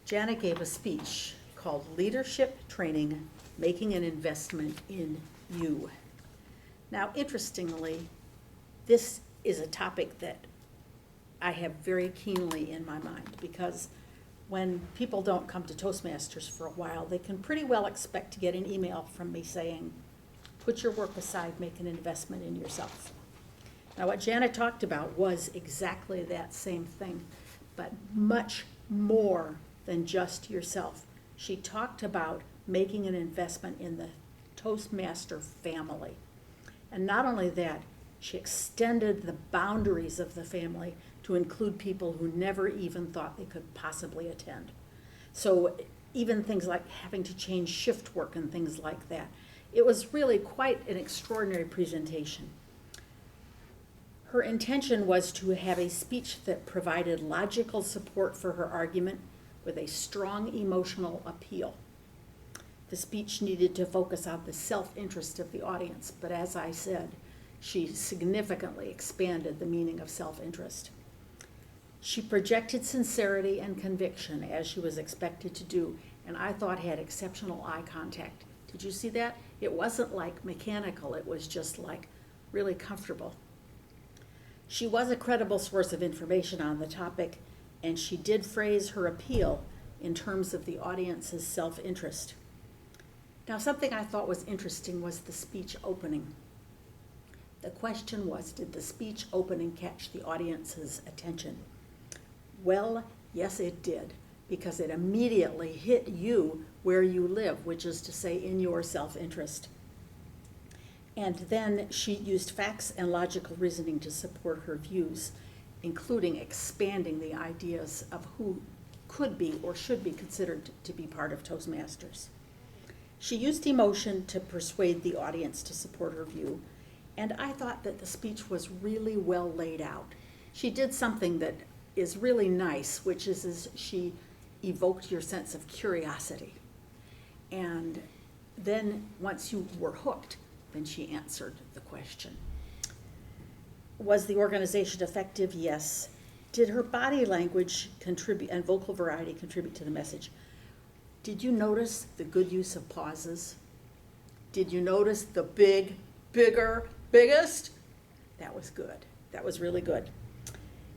Jahna gave a speech called Leadership Training, Making an Investment in You. Now, interestingly, this is a topic that I have very keenly in my mind, because when people don't come to Toastmasters for a while, they can pretty well expect to get an email from me saying, put your work aside, make an investment in yourself. Now, what Jahna talked about was exactly that same thing, but much more than just yourself. She talked about making an investment in the Toastmaster family. And not only that, she extended the boundaries of the family to include people who never even thought they could possibly attend. So even things like having to change shift work and things like that. It was really quite an extraordinary presentation. Her intention was to have a speech that provided logical support for her argument with a strong emotional appeal. The speech needed to focus on the self-interest of the audience, but as I said, she significantly expanded the meaning of self-interest. She projected sincerity and conviction, as she was expected to do, and I thought had exceptional eye contact. Did you see that? It wasn't like mechanical, it was just like really comfortable. She was a credible source of information on the topic, and she did phrase her appeal in terms of the audience's self-interest. Now, something I thought was interesting was the speech opening. The question was, did the speech opening catch the audience's attention? Well, yes, it did, because it immediately hit you where you live, which is to say in your self-interest. And then she used facts and logical reasoning to support her views, including expanding the ideas of who could be or should be considered to be part of Toastmasters. She used emotion to persuade the audience to support her view, and I thought that the speech was really well laid out. She did something that is really nice, which is she evoked your sense of curiosity. And then once you were hooked, then she answered the question. Was the organization effective? Yes. Did her body language contribute and vocal variety contribute to the message? Did you notice the good use of pauses? Did you notice the big, bigger, biggest? That was good. That was really good.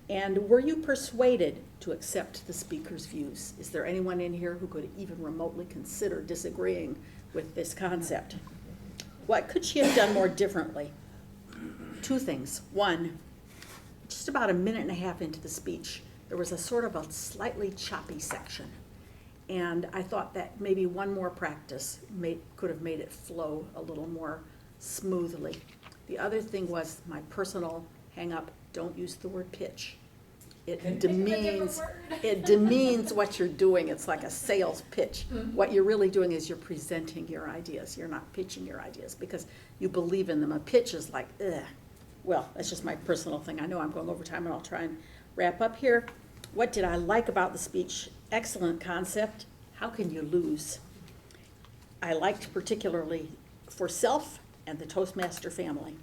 And were you persuaded to accept the speaker's views? Is there anyone in here who could even remotely consider disagreeing with this concept? What could she have done more differently? Two things. One, just about a minute and a half into the speech, there was a sort of a slightly choppy section. And I thought that maybe one more practice could have made it flow a little more smoothly. The other thing was my personal hang-up, don't use the word pitch. It demeans what you're doing. It's like a sales pitch. Mm-hmm. What you're really doing is you're presenting your ideas. You're not pitching your ideas because you believe in them. A pitch is like, ugh. Well, that's just my personal thing. I know I'm going over time, and I'll try and wrap up here. What did I like about the speech? Excellent concept. How can you lose? I liked particularly for self and the Toastmaster family.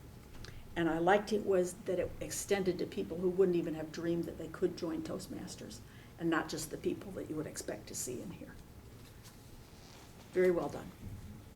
And I liked it was that it extended to people who wouldn't even have dreamed that they could join Toastmasters, and not just the people that you would expect to see in here. Very well done.